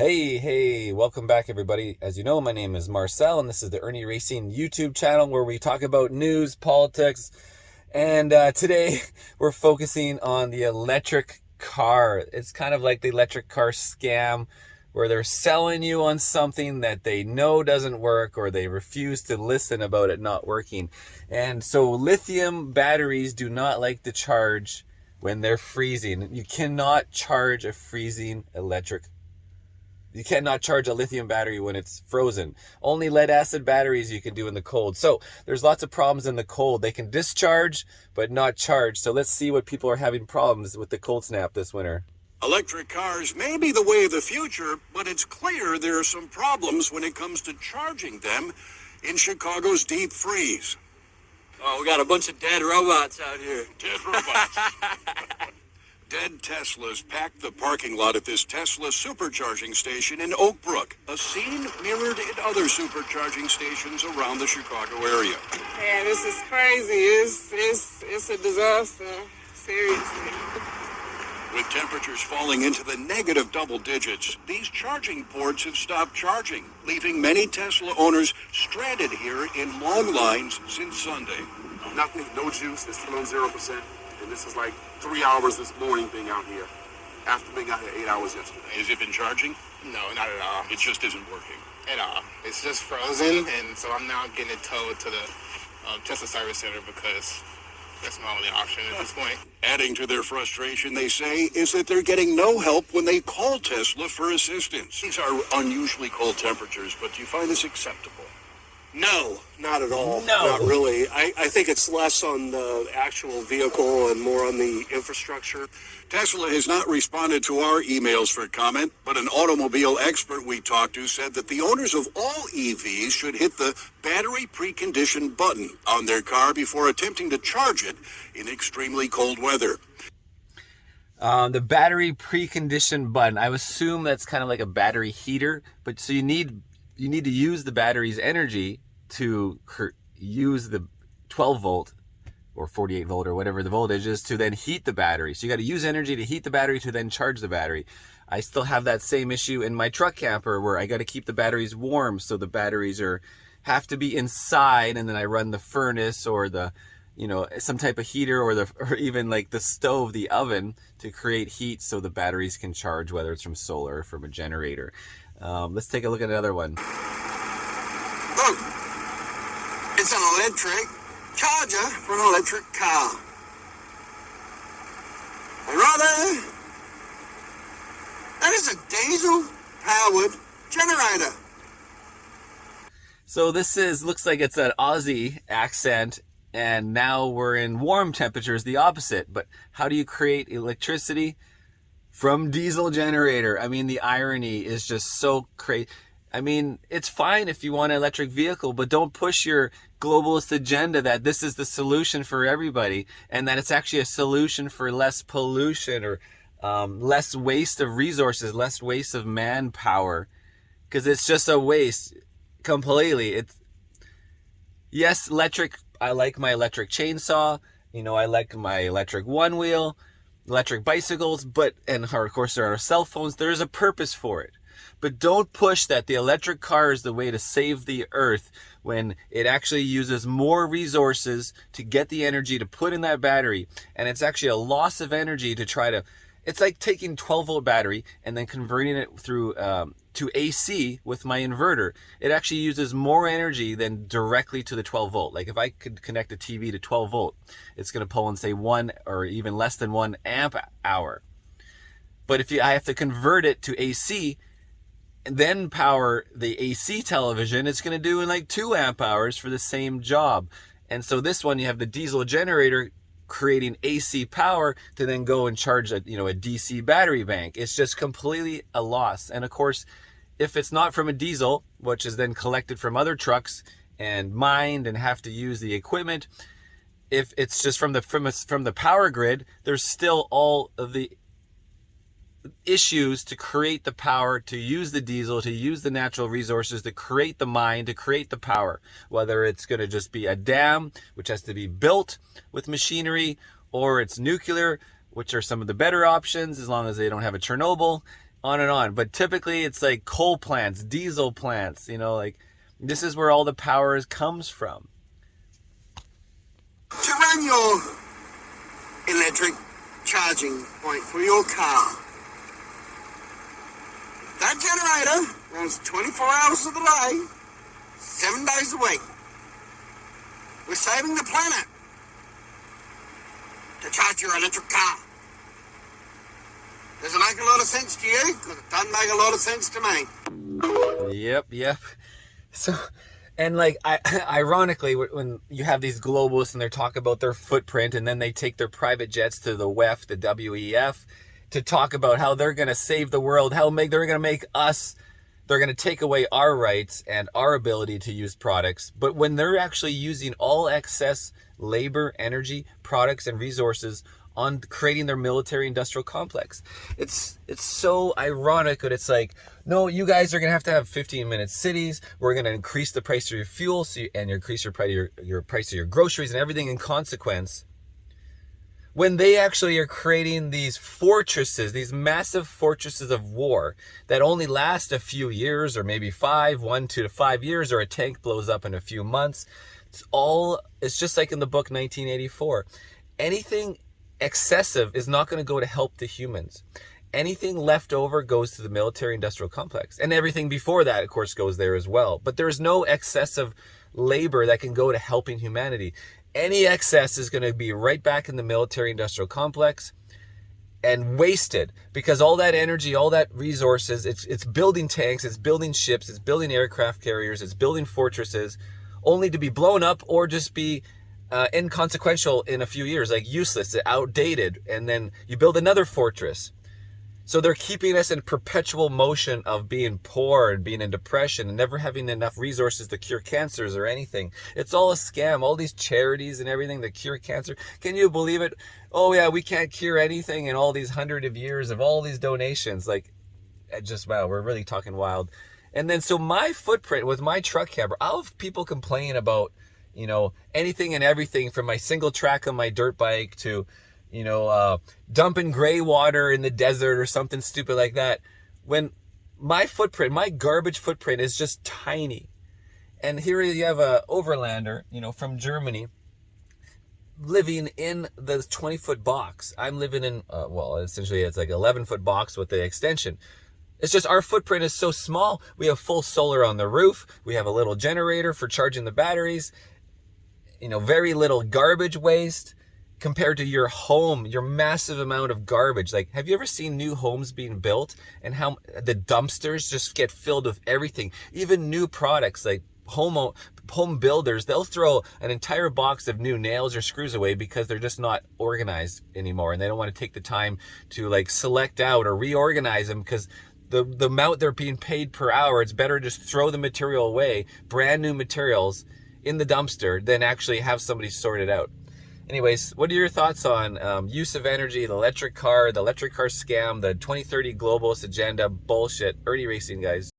Hey, welcome back everybody. As you know, my name is Marcel and this is the Irnieracing YouTube channel where we talk about news, politics, and today we're focusing on the electric car. It's kind of like the electric car scam where they're selling you on something that they know doesn't work or they refuse to listen about it not working. And so lithium batteries do not like to charge when they're freezing. You cannot charge a freezing electric car. You cannot charge a lithium battery when it's frozen. Only lead acid batteries you can do in the cold. So there's lots of problems in the cold. They can discharge, but not charge. So let's see what people are having problems with the cold snap this winter. Electric cars may be the way of the future, but it's clear there are some problems when it comes to charging them in Chicago's deep freeze. Oh, we got a bunch of dead robots out here. Dead robots. Dead Teslas packed the parking lot at this Tesla supercharging station in Oak Brook, a scene mirrored in other supercharging stations around the Chicago area. Man, this is crazy. It's a disaster. Seriously. With temperatures falling into the negative double digits, these charging ports have stopped charging, leaving many Tesla owners stranded here in long lines since Sunday. Nothing, no juice, it's still on 0%. And this is like 3 hours this morning being out here, after being out here 8 hours yesterday. Has it been charging? No, not at all. It just isn't working. At all. It's just frozen, and so I'm now getting it towed to the Tesla service center because that's my only option at this point. Adding to their frustration, they say, is that they're getting no help when they call Tesla for assistance. These are unusually cold temperatures, but do you find this acceptable? No, not at all. No. Not really. I think it's less on the actual vehicle and more on the infrastructure. Tesla has not responded to our emails for comment, but an automobile expert we talked to said that the owners of all EVs should hit the battery precondition button on their car before attempting to charge it in extremely cold weather. The battery precondition button, I assume that's kind of like a battery heater, but so you need to use the battery's energy to use the 12 volt or 48 volt or whatever the voltage is to then heat the battery. So you got to use energy to heat the battery to then charge the battery. I still have that same issue in my truck camper where I got to keep the batteries warm, so the batteries have to be inside, and then I run the furnace or the some type of heater or even like the stove, the oven, to create heat so the batteries can charge, whether it's from solar or from a generator. Let's take a look at another one. Look, it's an electric charger for an electric car. And right there, that is a diesel-powered generator. So this looks like it's an Aussie accent, and now we're in warm temperatures, the opposite. But how do you create electricity from diesel generator? I mean, the irony is just so crazy. I mean, it's fine if you want an electric vehicle, but don't push your globalist agenda that this is the solution for everybody and that it's actually a solution for less pollution or less waste of resources, less waste of manpower, because it's just a waste completely. Yes, electric. I like my electric chainsaw. I like my electric one wheel, electric bicycles, and of course there are cell phones. There is a purpose for it. But don't push that the electric car is the way to save the earth when it actually uses more resources to get the energy to put in that battery. And it's actually a loss of energy to try to, it's like taking 12 volt battery and then converting it through to AC with my inverter. It actually uses more energy than directly to the 12 volt. Like if I could connect a TV to 12 volt, it's going to pull in say 1 or even less than 1 amp hour. But if I have to convert it to AC, and then power the AC television, it's going to do in like 2 amp hours for the same job. And so this one, you have the diesel generator creating AC power to then go and charge a DC battery bank. It's just completely a loss. And of course, if it's not from a diesel, which is then collected from other trucks and mined and have to use the equipment, if it's just from the power grid, there's still all of the issues to create the power, to use the diesel, to use the natural resources, to create the mine, to create the power. Whether it's going to just be a dam, which has to be built with machinery, or it's nuclear, which are some of the better options as long as they don't have a Chernobyl. on and on. But typically it's like coal plants, diesel plants, you know, like this is where all the power comes from. To run your electric charging point for your car, that generator runs 24 hours of the day, 7 days a week. We're saving the planet to charge your electric car. Does it make a lot of sense to you? Because it doesn't make a lot of sense to me. Yep. So, and like, ironically, when you have these globalists and they're talking about their footprint, and then they take their private jets to the WEF, the WEF, to talk about how they're going to save the world, how they're going to make us, they're going to take away our rights and our ability to use products. But when they're actually using all excess labor, energy, products, and resources on creating their military industrial complex, it's so ironic that it's like, no, you guys are going to have 15-minute cities. We're going to increase the price of your fuel, and increase your price of your groceries and everything in consequence. When they actually are creating these fortresses, these massive fortresses of war that only last a few years, or maybe 1 to 5 years, or a tank blows up in a few months. It's just like in the book 1984. Anything excessive is not going to go to help the humans. Anything left over goes to the military industrial complex. And everything before that, of course, goes there as well. But there's no excessive labor that can go to helping humanity. Any excess is going to be right back in the military industrial complex and wasted, because all that energy, all that resources, it's building tanks, it's building ships, it's building aircraft carriers, it's building fortresses, only to be blown up or just be inconsequential in a few years, like useless, outdated, and then you build another fortress. So they're keeping us in perpetual motion of being poor and being in depression and never having enough resources to cure cancers or anything. It's all a scam. All these charities and everything that cure cancer. Can you believe it? Oh yeah, we can't cure anything in all these hundreds of years of all these donations. Like, wow, we're really talking wild. And then so my footprint with my truck camper, I'll have people complain about, you know, anything and everything from my single track on my dirt bike to, you know, dumping gray water in the desert or something stupid like that. When my footprint, my garbage footprint is just tiny. And here you have a overlander, you know, from Germany living in the 20-foot box. I'm living in, essentially it's like 11-foot box with the extension. It's just our footprint is so small. We have full solar on the roof. We have a little generator for charging the batteries. You know, very little garbage waste compared to your home, your massive amount of garbage. Like, have you ever seen new homes being built and how the dumpsters just get filled with everything? Even new products, like home builders, they'll throw an entire box of new nails or screws away because they're just not organized anymore, and they don't want to take the time to like select out or reorganize them, because the amount they're being paid per hour, it's better just throw the material away, brand new materials, in the dumpster than actually have somebody sort it out. Anyways, what are your thoughts on use of energy, the electric car scam, the 2030 globalist agenda bullshit? Irnieracing, guys.